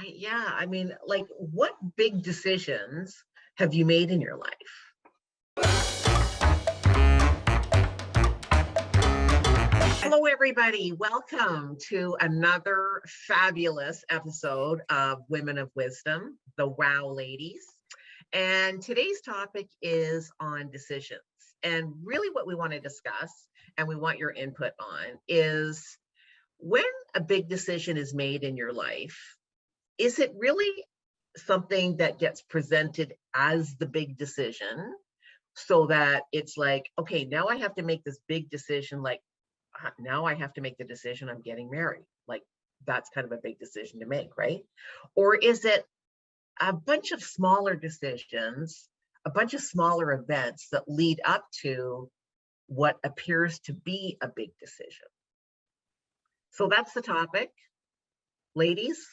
I mean, like, what big decisions have you made in your life? Hello, everybody. Welcome to another fabulous episode of Women of Wisdom, the Wow Ladies. And today's topic is on decisions. And really, what we want to discuss and we want your input on is when a big decision is made in your life, is it really something that gets presented as the big decision so that it's like, okay, now I have to make this big decision, like now I have to make the decision I'm getting married. Like that's kind of a big decision to make, right? Or is it a bunch of smaller decisions, a bunch of smaller events that lead up to what appears to be a big decision? So that's the topic. Ladies,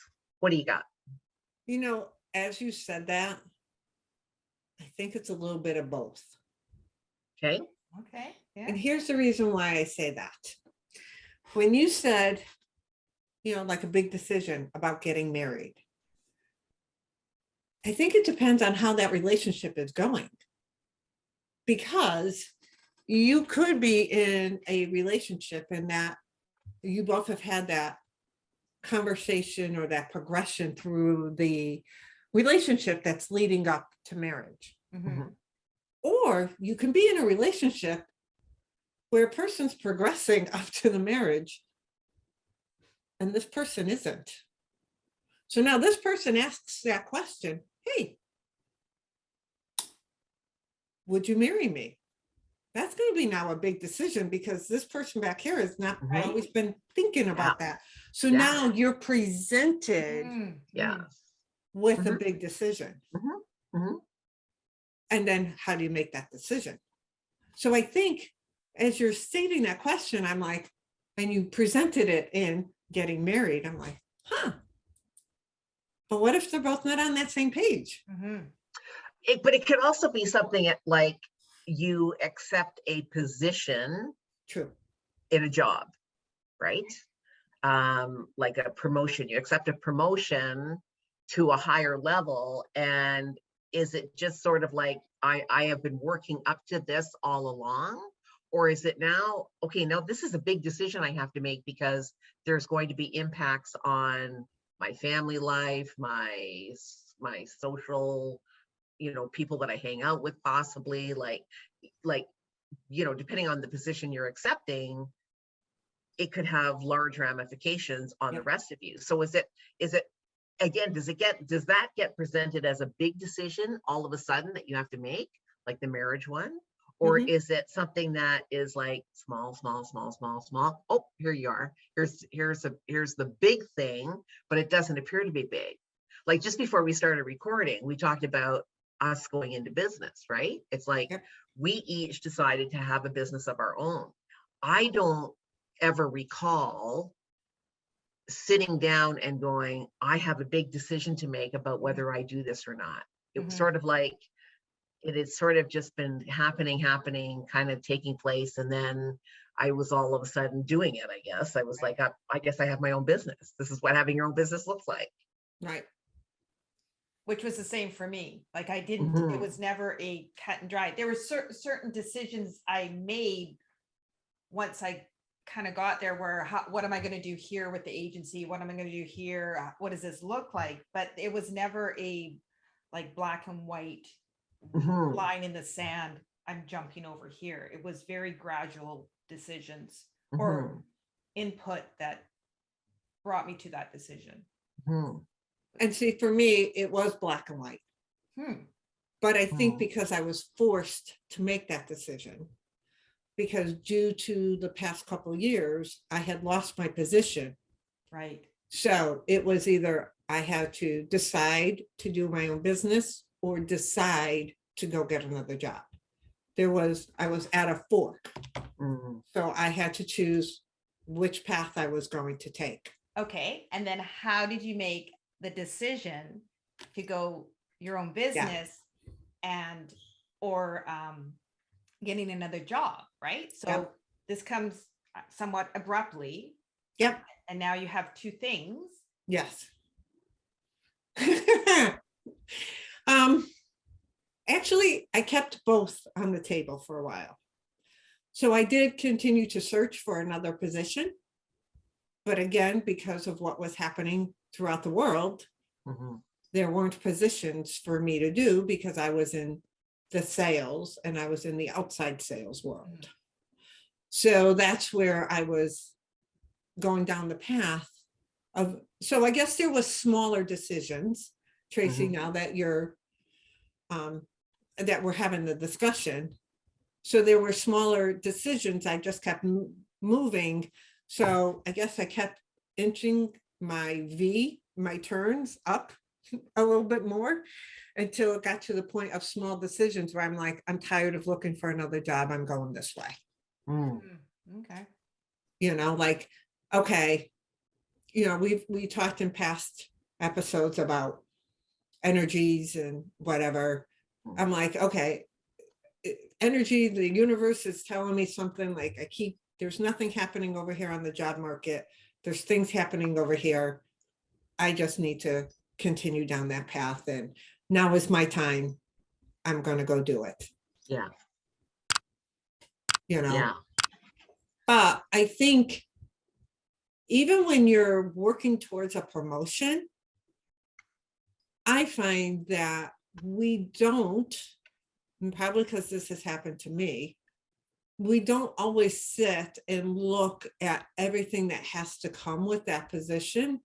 what do you got? As you said that, I think it's a little bit of both. Okay. Okay. Yeah. And here's the reason why I say that. When you said, like a big decision about getting married, I think it depends on how that relationship is going. Because you could be in a relationship and that you both have had that conversation or that progression through the relationship that's leading up to marriage. Mhm. Or you can be in a relationship where a person's progressing up to the marriage and this person isn't. So now this person asks that question, hey, would you marry me? That's going to be now a big decision because this person back here has not Right. always been thinking about that. So Yeah. now you're presented Yeah. with a big decision. Mhm. And then how do you make that decision? So I think as you're stating that question, I'm like, and you presented it in getting married, I'm like, but what if they're both not on that same page? But it could also be something like you accept a position True. in a job, right? Like a promotion. You accept a promotion to a higher level. And is it just sort of like, I have been working up to this all along? Or is it now, okay, now this is a big decision I have to make because there's going to be impacts on my family life, my social, people that I hang out with, possibly like, depending on the position you're accepting, it could have large ramifications on the rest of you. So is it again, does that get presented as a big decision all of a sudden that you have to make, like the marriage one? Or is it something that is like small? Oh, here you are. Here's the big thing, but it doesn't appear to be big. Like just before we started recording, we talked about us going into business, right? It's like we each decided to have a business of our own. I don't ever recall sitting down and going, I have a big decision to make about whether I do this or not. It was sort of like it had sort of just been happening, kind of taking place. And then I was all of a sudden doing it, I guess. I was like, I guess I have my own business. This is what having your own business looks like. Right. Which was the same for me. Like I didn't, it was never a cut and dry. There were certain decisions I made once I kind of got there where, what am I going to do here with the agency? What am I going to do here? What does this look like? But it was never a like black and white line in the sand. I'm jumping over here. It was very gradual decisions or input that brought me to that decision. And see, for me, it was black and white. But I think because I was forced to make that decision, because due to the past couple of years, I had lost my position. Right. So it was either I had to decide to do my own business or decide to go get another job. I was at a fork. So I had to choose which path I was going to take. Okay. And then how did you make the decision to go your own business or getting another job, right? So this comes somewhat abruptly. Yep. And now you have two things. Yes. Actually, I kept both on the table for a while. So I did continue to search for another position. But again, because of what was happening throughout the world, there weren't positions for me to do because I was in the sales and I was in the outside sales world. So that's where I was going down the path of, so I guess there was smaller decisions, Tracy, now that you're, that we're having the discussion. So there were smaller decisions. I just kept moving. So I guess I kept inching my turns up a little bit more until it got to the point of small decisions where I'm like, I'm tired of looking for another job. I'm going this way. Okay. You know, like, okay, you know, we talked in past episodes about energies and whatever. I'm like, okay, energy, the universe is telling me something, like there's nothing happening over here on the job market. There's things happening over here. I just need to continue down that path. And now is my time. I'm going to go do it. Yeah. You know, Yeah. but I think even when you're working towards a promotion, I find that we don't, and probably because this has happened to me, we don't always sit and look at everything that has to come with that position.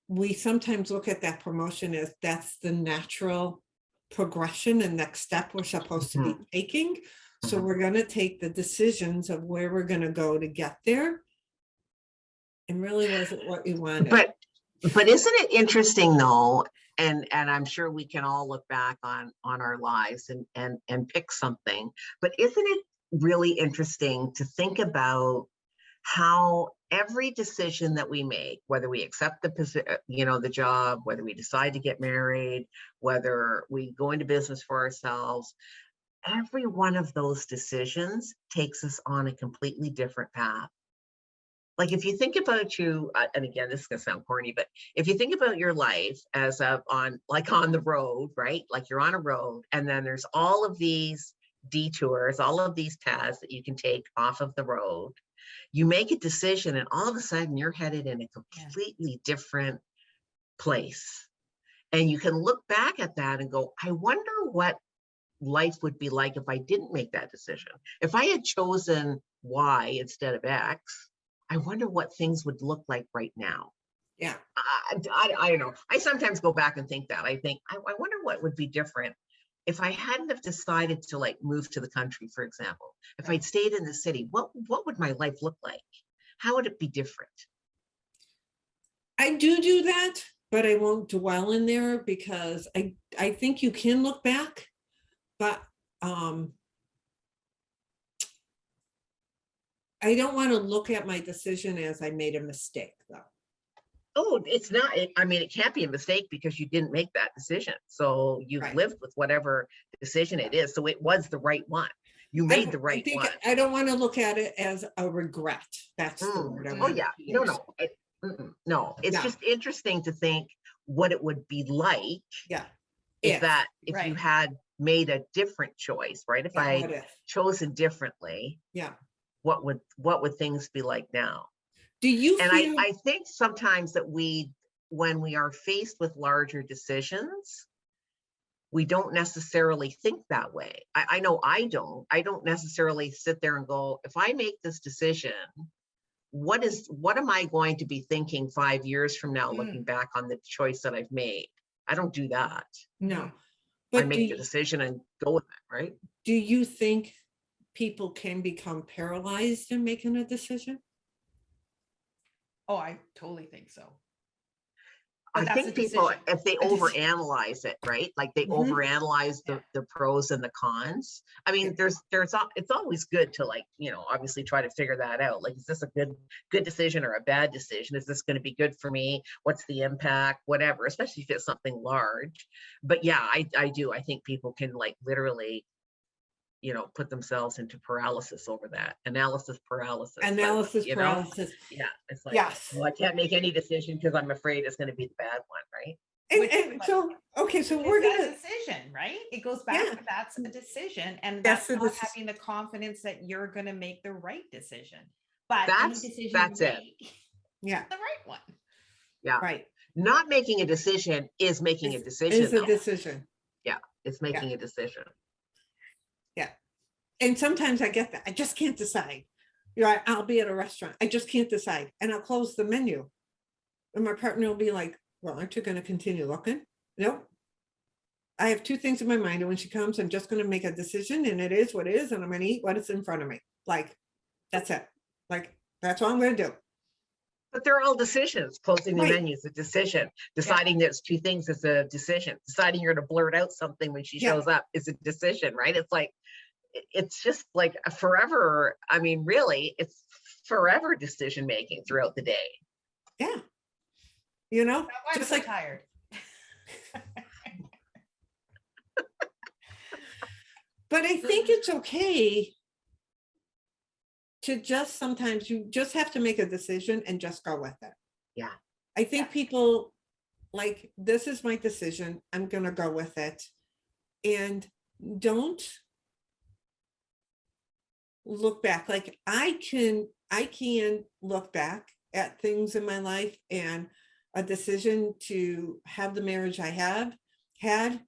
We sometimes look at that promotion as that's the natural progression and next step we're supposed to be taking. So we're going to take the decisions of where we're going to go to get there. And really wasn't what you wanted. But isn't it interesting though? And I'm sure we can all look back on our lives and pick something, but isn't it really interesting to think about how every decision that we make, whether we accept the job, whether we decide to get married, whether we go into business for ourselves, every one of those decisions takes us on a completely different path. Like if you think about and again, this is gonna sound corny, but if you think about your life as on the road, right? Like you're on a road and then there's all of these detours, all of these paths that you can take off of the road. You make a decision and all of a sudden you're headed in a completely different place. And you can look back at that and go, I wonder what life would be like if I didn't make that decision. If I had chosen Y instead of X, I wonder what things would look like right now. Yeah. I don't know. I sometimes go back and think that. I think, I wonder what would be different if I hadn't have decided to move to the country, for example. If I'd stayed in the city, what would my life look like? How would it be different? I do that, but I won't dwell in there because I think you can look back, but I don't want to look at my decision as I made a mistake, though. Oh, it's not. I mean, it can't be a mistake because you didn't make that decision. So you've lived with whatever decision it is. So it was the right one. You made the right one. I don't want to look at it as a regret. That's the word I want. Oh, yeah. No. It's just interesting to think what it would be like. Yeah. If you had made a different choice, right? If I had chosen differently. Yeah. What would things be like now? Do you feel? I think sometimes that when we are faced with larger decisions, we don't necessarily think that way. I know I don't necessarily sit there and go, if I make this decision, what am I going to be thinking 5 years from now, looking back on the choice that I've made? I don't do that. No. But I make the decision and go with it, right? Do you think people can become paralyzed in making a decision? Oh, I totally think so. I think people, if they overanalyze it, right? Like they overanalyze the pros and the cons. I mean, it's always good to obviously try to figure that out. Like, is this a good decision or a bad decision? Is this going to be good for me? What's the impact? Whatever, especially if it's something large. But yeah, I do. I think people can literally, put themselves into paralysis over that. Analysis paralysis. Paralysis. Yeah. It's like, yes. well, I can't make any decision because I'm afraid it's going to be the bad one, right? so, okay, so It's we're a gonna, decision, right? It goes back Yeah. to that's a decision, and That's that's the not deci- having the confidence that you're gonna make the right decision. But any That's decision you that's it. make, yeah, the right one. Yeah. right. Not making a decision is making a Is decision. a though. decision. Yeah. It's making a decision. Yeah. And sometimes I get that. I just can't decide. I'll be at a restaurant. I just can't decide. And I'll close the menu. And my partner will be like, well, aren't you going to continue looking? Nope. I have two things in my mind. And when she comes, I'm just going to make a decision, and it is what it is. And I'm going to eat what is in front of me. Like, that's it. Like, that's all I'm going to do. But they're all decisions. Closing the Right. menu is a decision. Deciding there's two things is a decision. Deciding you're going to blurt out something when she Yeah. shows up is a decision, right? It's like, it's just like a forever. I mean, really, it's forever decision making throughout the day. Yeah. That's why I'm just so like, tired. but I think it's okay to just, sometimes you just have to make a decision and just go with it. Yeah. I think people like, this is my decision. I'm going to go with it. And don't look back. Like I can look back at things in my life and a decision to have the marriage I had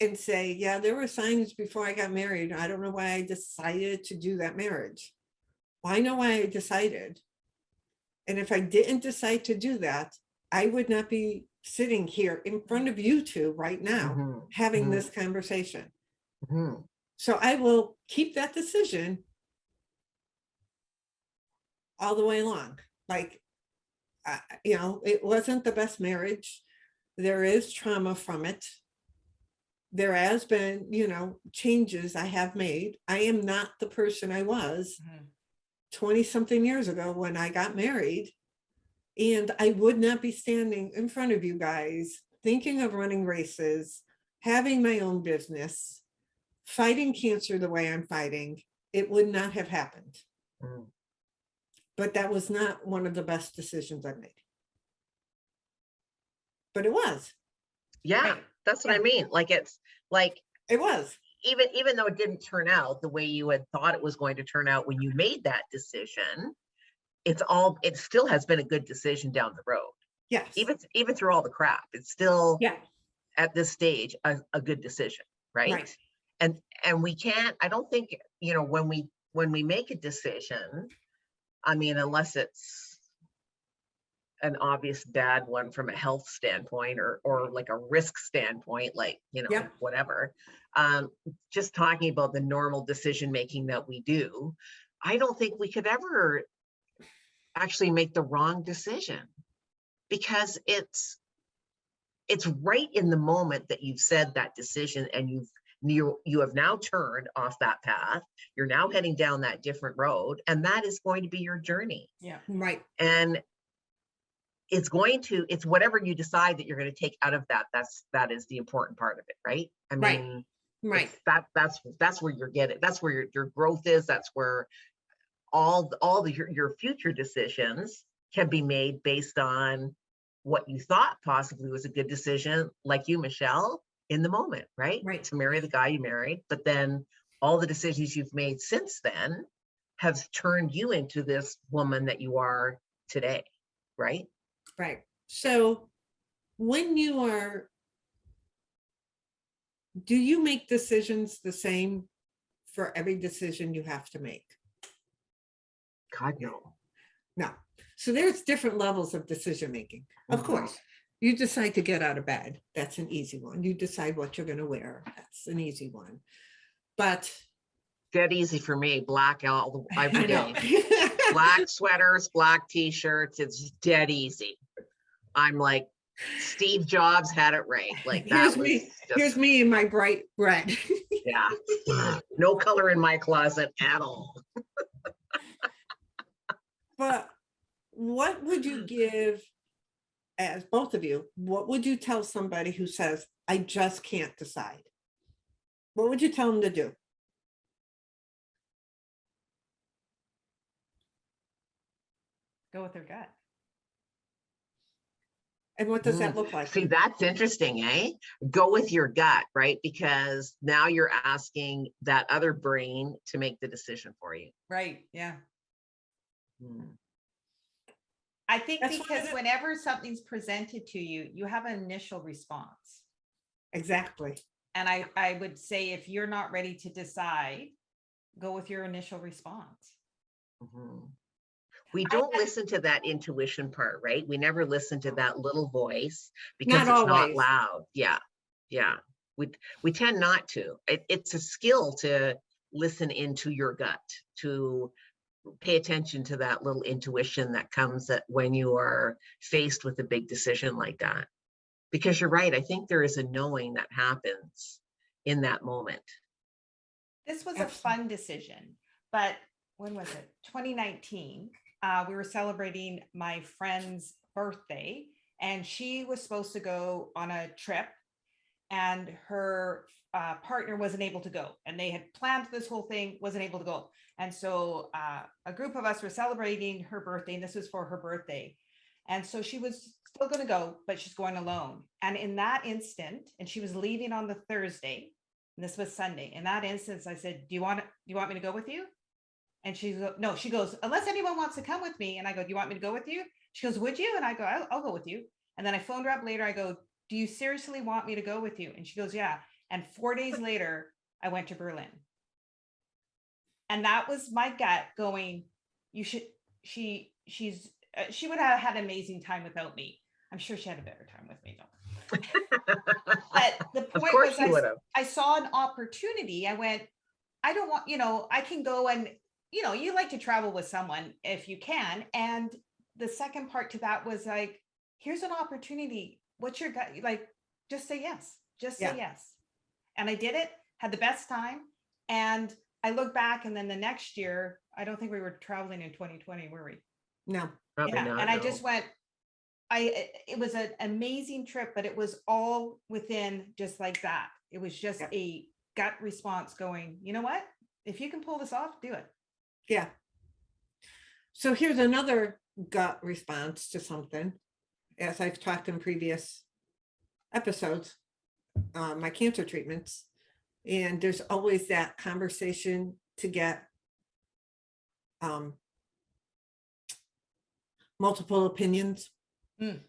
and say, yeah, there were signs before I got married. I don't know why I decided to do that marriage. Well, I know why I decided. And if I didn't decide to do that, I would not be sitting here in front of you two right now, having this conversation. So I will keep that decision all the way along. Like, it wasn't the best marriage. There is trauma from it. There has been, changes I have made. I am not the person I was 20 something years ago when I got married. And I would not be standing in front of you guys, thinking of running races, having my own business, fighting cancer the way I'm fighting. It would not have happened. But that was not one of the best decisions I made. But it was. Yeah, Right. that's what I mean. Like, it's like, It was. even though it didn't turn out the way you had thought it was going to turn out when you made that decision, it still has been a good decision down the road. Yes. Even through all the crap, it's still at this stage a good decision, right? And we can't, I don't think, when we make a decision, I mean, unless it's an obvious bad one from a health standpoint or like a risk standpoint, like, whatever. Just talking about the normal decision making that we do, I don't think we could ever actually make the wrong decision, because it's right in the moment that you've said that decision and you have now turned off that path. You're now heading down that different road, and that is going to be your journey. Yeah. Right. And it's whatever you decide that you're going to take out of that is the important part of it, right? I mean, right. That's where you're getting, that's where your growth is. That's where your future decisions can be made based on what you thought possibly was a good decision, like you, Michelle, in the moment, right? To marry the guy you married. But then all the decisions you've made since then have turned you into this woman that you are today, right? Right. So do you make decisions the same for every decision you have to make? God, no. No. So there's different levels of decision making. Of course, you decide to get out of bed. That's an easy one. You decide what you're going to wear. That's an easy one. But dead easy for me. Black every day. Black sweaters, black t-shirts. It's dead easy. I'm like, Steve Jobs had it right. Like, here's me in my bright red. Yeah. No color in my closet at all. But what would you give, as both of you, what would you tell somebody who says, I just can't decide? What would you tell them to do? Go with their gut. And what does that look like? See, that's interesting, eh? Go with your gut, right? Because now you're asking that other brain to make the decision for you. Right. Yeah. Hmm. I think That's why because whenever something's presented to you, you have an initial response. Exactly. And I would say if you're not ready to decide, go with your initial response. Mhm. We don't listen to that intuition part, right? We never listen to that little voice because Not it's not always. loud. Yeah. Yeah. We tend not to. It's a skill to listen into your gut, to pay attention to that little intuition that comes when you are faced with a big decision like that. Because you're right. I think there is a knowing that happens in that moment. This was a Absolutely. fun decision, but when was it? 2019. We were celebrating my friend's birthday, and she was supposed to go on a trip, and her partner wasn't able to go. And they had planned this whole thing, wasn't able to go. And so a group of us were celebrating her birthday, and this was for her birthday. And so she was still going to go, but she's going alone. And in that instant, and she was leaving on the Thursday, and this was Sunday. In that instance, I said, do you want me to go with you? And she goes, no, she goes, unless anyone wants to come with me. And I go, do you want me to go with you? She goes, would you? And I go, I'll go with you. And then I phoned her up later. I go, do you seriously want me to go with you? And she goes, yeah. And 4 days later, I went to Berlin. And that was my gut going, you should, she would have had an amazing time without me. I'm sure she had a better time with me though. But the Of point course was, you would have. I saw an opportunity. I went, I don't want, I can go and, you like to travel with someone if you can. And the second part to that was like, here's an opportunity. What's your gut? Like, just say yes. Just say yes. And I did it, had the best time. And I look back, and then the next year, I don't think we were traveling in 2020, were we? No. Probably Yeah. not, And I no. just went, it was an amazing trip, but it was all within just like that. It was just a gut response going, you know what? If you can pull this off, do it. Yeah. So here's another gut response to something. As I've talked in previous episodes, my cancer treatments, and there's always that conversation to get multiple opinions, to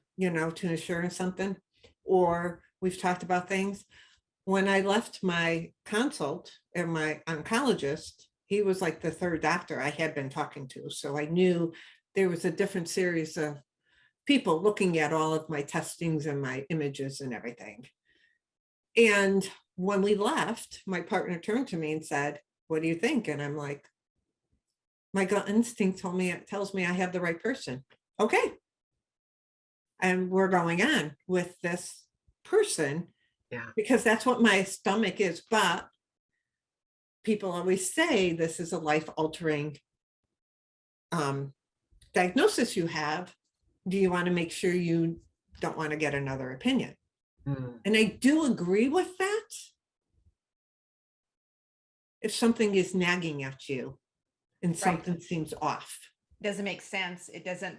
ensure something, or we've talked about things. When I left my consult and my oncologist, he was like the third doctor I had been talking to. So I knew there was a different series of people looking at all of my testings and my images and everything. And when we left, my partner turned to me and said, what do you think? And I'm like, my gut instinct tells me I have the right person. Okay. And we're going on with this person. Yeah. Because that's what my stomach is. But people always say this is a life-altering diagnosis you have. Do you want to make sure you don't want to get another opinion? And I do agree with that. If something is nagging at you and something seems off. Doesn't make sense. It doesn't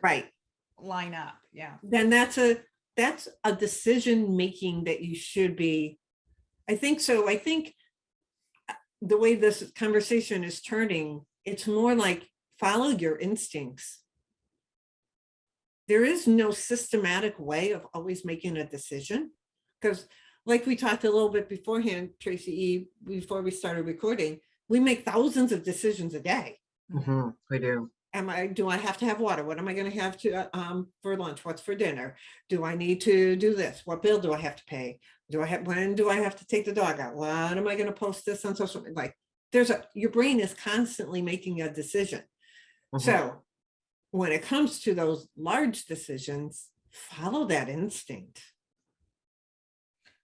line up. Yeah. Then that's a decision making that you should be. I think so. I think the way this conversation is turning, it's more like follow your instincts. There is no systematic way of always making a decision, because like we talked a little bit beforehand, Tracy, before we started recording, we make thousands of decisions a day. Mm-hmm. We do. Do I have to have water? What am I going to have to for lunch? What's for dinner? Do I need to do this? What bill do I have to pay? When do I have to take the dog out? When am I going to post this on social media? Like your brain is constantly making a decision. Mm-hmm. So when it comes to those large decisions, follow that instinct.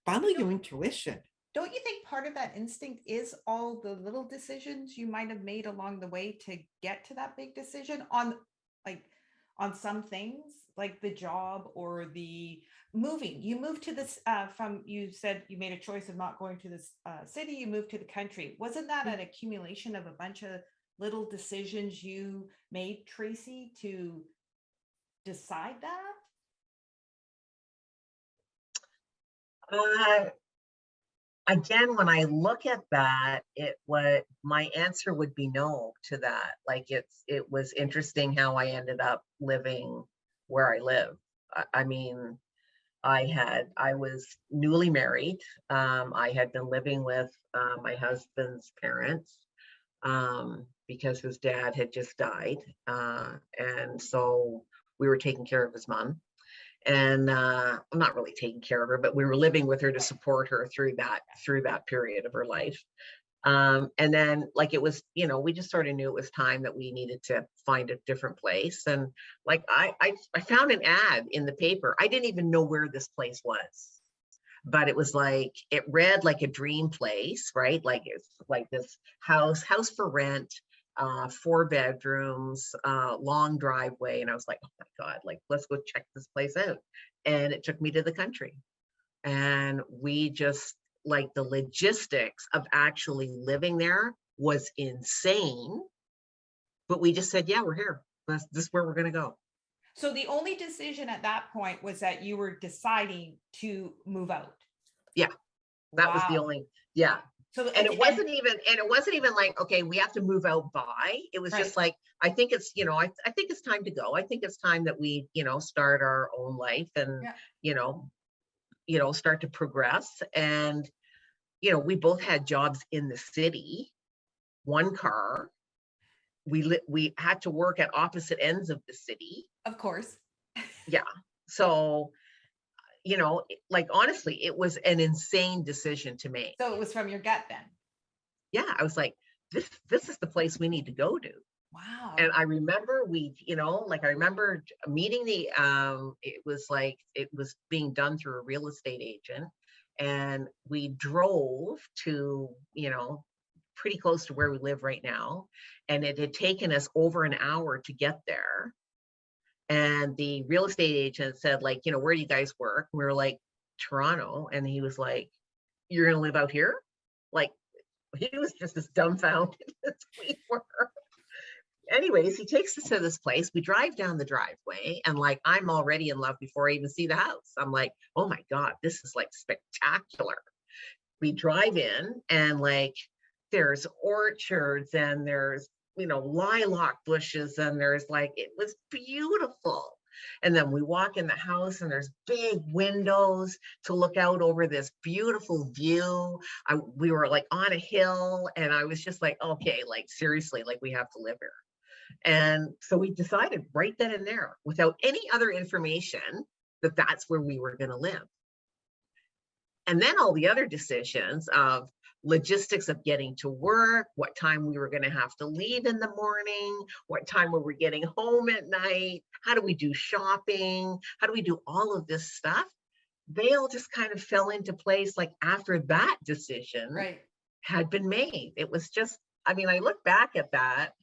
Follow your intuition. Don't you think part of that instinct is all the little decisions you might have made along the way to get to that big decision on some things like the job or the moving? You moved to this you said you made a choice of not going to this city, you moved to the country. Wasn't that an accumulation of a bunch of little decisions you made, Tracy, to decide that? Uh, Again, when I look at that, my answer would be no to that. Like it was interesting how I ended up living where I live. I mean, I was newly married. I had been living with my husband's parents because his dad had just died. And so we were taking care of his mom. And I'm not really taking care of her, but we were living with her to support her through that period of her life. And then like it was, we just sort of knew it was time that we needed to find a different place. And like I found an ad in the paper. I didn't even know where this place was, but it was like it read like a dream place, right? Like it's like this house for rent, 4 bedrooms, long driveway. And I was like, oh my God, like let's go check this place out. And it took me to the country. And we just like the logistics of actually living there was insane. But we just said, yeah, we're here. This is where we're going to go. So the only decision at that point was that you were deciding to move out. Yeah, that was the Wow. only, yeah. So And it wasn't even like, okay, we have to move out by. It was just like, I think it's, I think it's time to go. I think it's time that we, start our own life and, start to progress. And, we both had jobs in the city, one car. We had to work at opposite ends of the city. Of course. Yeah. So, like honestly, it was an insane decision to make. So it was from your gut then. Yeah, I was like, this is the place we need to go to. Wow. And I remember I remember meeting it was being done through a real estate agent. And we drove to, pretty close to where we live right now. And it had taken us over an hour to get there. And the real estate agent said, like, where do you guys work? And we were like, Toronto. And he was like, you're going to live out here? Like, he was just as dumbfounded as we were. Anyways, he takes us to this place. We drive down the driveway and like, I'm already in love before I even see the house. I'm like, oh my God, this is like spectacular. We drive in and like, there's orchards and there's, lilac bushes and there's like, it was beautiful. And then we walk in the house and there's big windows to look out over this beautiful view. We were like on a hill and I was just like, okay, like seriously, like we have to live here. And so we decided right then and there, without any other information, that that's where we were going to live. And then all the other decisions of logistics of getting to work, what time we were going to have to leave in the morning, what time we were getting home at night, how do we do shopping, how do we do all of this stuff, they all just kind of fell into place like after that decision had been made. It was just, I look back at that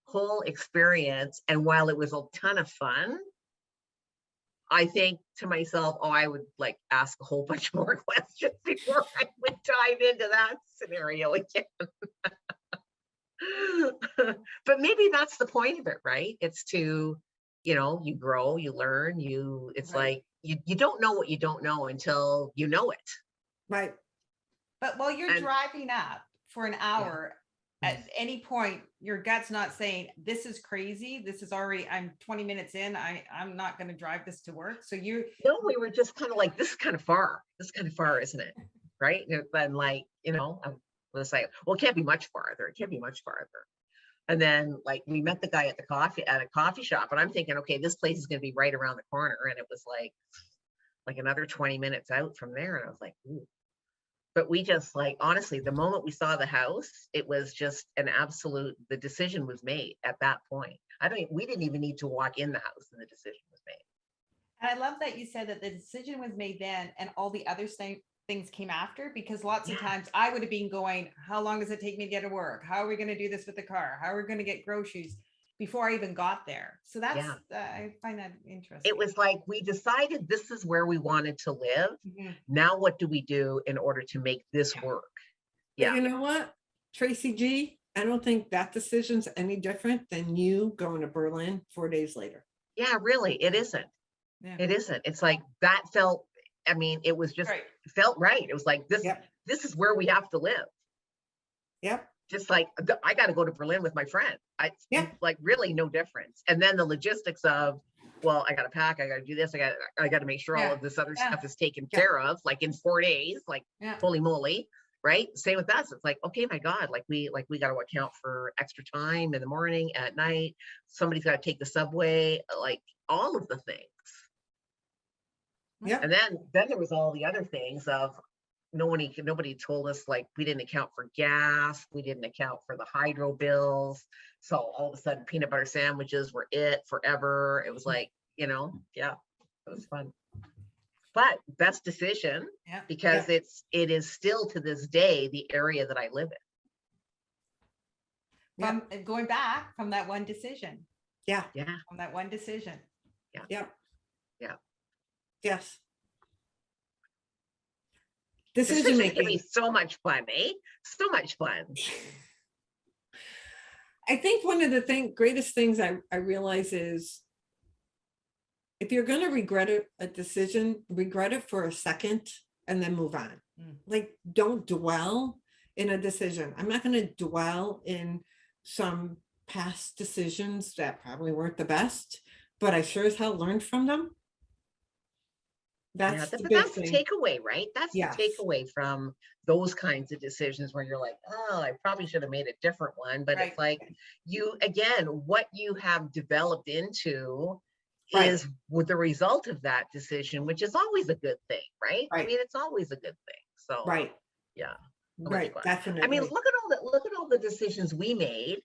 whole experience, and while it was a ton of fun, I think to myself, oh, I would like ask a whole bunch more questions before I would dive into that scenario again. But maybe that's the point of it, right? It's to, you grow, you learn, it's like, you don't know what you don't know until you know it. Right. But while you're driving up for an hour, at any point, your gut's not saying, this is crazy. This is already, I'm 20 minutes in. I'm not going to drive this to work. So No, we were just kind of like, this is kind of far. This is kind of far, isn't it? Right. And like, I was like, well, it can't be much farther. It can't be much farther. And then like, we met the guy at a coffee shop, and I'm thinking, okay, this place is going to be right around the corner. And it was like another 20 minutes out from there. And I was like, ooh. But we just like, honestly, the moment we saw the house, it was just an absolute, the decision was made at that point. We didn't even need to walk in the house and the decision was made. And I love that you said that the decision was made then and all the other things came after, because lots of times I would have been going, how long does it take me to get to work? How are we going to do this with the car? How are we going to get groceries? Before I even got there. So that's, I find that interesting. It was like, we decided this is where we wanted to live. Mm-hmm. Now, what do we do in order to make this work? Yeah. But you know what, Tracy G, I don't think that decision's any different than you going to Berlin 4 days later. Yeah, really. It isn't. Yeah. It isn't. It's like that felt I mean, it was just, Right. it felt right. It was like, Yep. this is where we have to live. Yep. Just like, I got to go to Berlin with my friend. Yeah. Like really no difference. And then the logistics of, well, I got to pack, I got to do this, I got to make sure all Yeah. of this other Yeah. stuff is taken Yeah. care of, like in 4 days, like Yeah. holy moly, right? Same with us. It's like, okay, my God, like we got to account for extra time in the morning, at night. Somebody's got to take the subway, like all of the things. Yep. And then there was all the other things of nobody told us, like we didn't account for gas, we didn't account for the hydro bills. So all of a sudden peanut butter sandwiches were it forever. It was like, yeah, it was fun. But best decision, Yeah. because it is still to this day the area that I live in. From going back from that one decision, Yeah. Yeah. from that one decision. Yep. Yeah. Yes. Decision Decisions can be making. so much fun, eh? So much fun. I think one of the greatest things I realize is if you're going to regret a decision, regret it for a second and then move on. Like, don't dwell in a decision. I'm not going to dwell in some past decisions that probably weren't the best, but I sure as hell learned from them. That's the but big that's the thing. takeaway, right? That's Yes. the takeaway from those kinds of decisions where you're like, oh, I probably should have made a different one. But Right. it's like what you have developed into Right. is with the result of that decision, which is always a good thing, right? I Right. mean, it's always a good thing. So Right. yeah. so much Right. fun. Definitely. I mean, look at all the decisions we made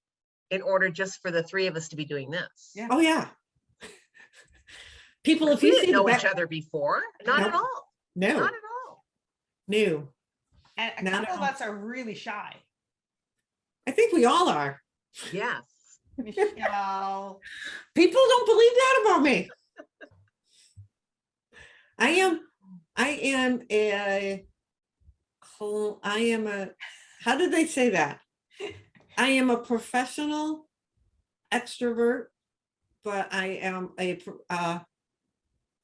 in order just for the three of us to be doing this. Yeah. Oh yeah. People, if We you didn't see the know each back, other before. Not at Nope. all. no, Not at all. new. And a Not couple at of all. us are really shy. I think we all are. Yes. Michelle. People don't believe that about me. I am a, how did they say that? I am a professional extrovert, but I am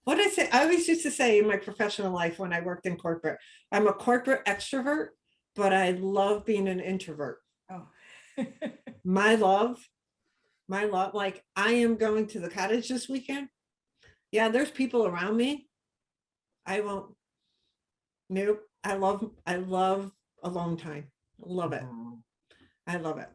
what did I say? I always used to say in my professional life when I worked in corporate, I'm a corporate extrovert, but I love being an introvert. Oh. My love, like I am going to the cottage this weekend. Yeah, there's people around me. I won't. Nope. I love alone time. Love it. Mhm. I love it.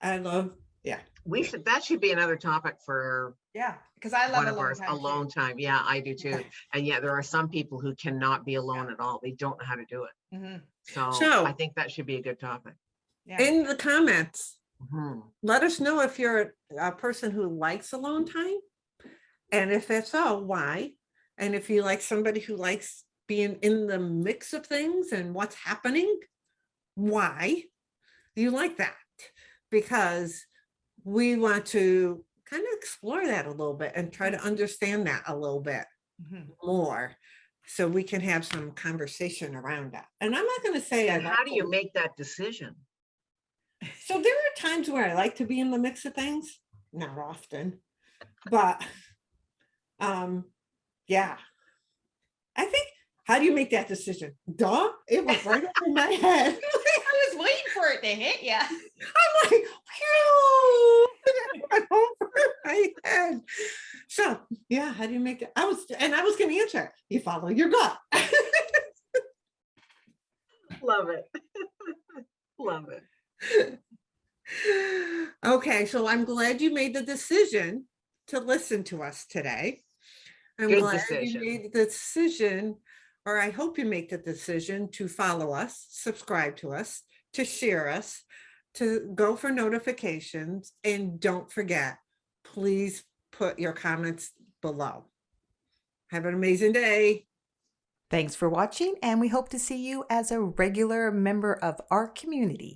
I love, yeah. That should be another topic for Yeah, because I love one of alone ours, time too. alone time. Yeah, I do too. And yeah, there are some people who cannot be alone at all. They don't know how to do it. Mhm. So I think that should be a good topic. Yeah. In the comments, Mhm. let us know if you're a person who likes alone time. And if it's so, why? And if you like somebody who likes being in the mix of things and what's happening, why you like that? Because we want to kind of explore that a little bit and try to understand that a little bit Mhm. more so we can have some conversation around that. And I'm not going to say And how do you make that decision? So there are times where I like to be in the mix of things, not often, but yeah. I think, how do you make that decision? Duh, it was right over my head. I was waiting for it to hit you. I'm like, phew, it went over my head. So yeah, how do you make that? I was going to answer, you follow your gut. Love it. Love it. Okay, so I'm glad you made the decision to listen to us today. I'm Good glad decision. you made the decision, or I hope you make the decision to follow us, subscribe to us, to share us, to go for notifications, and don't forget, please put your comments below. Have an amazing day. Thanks for watching, and we hope to see you as a regular member of our community.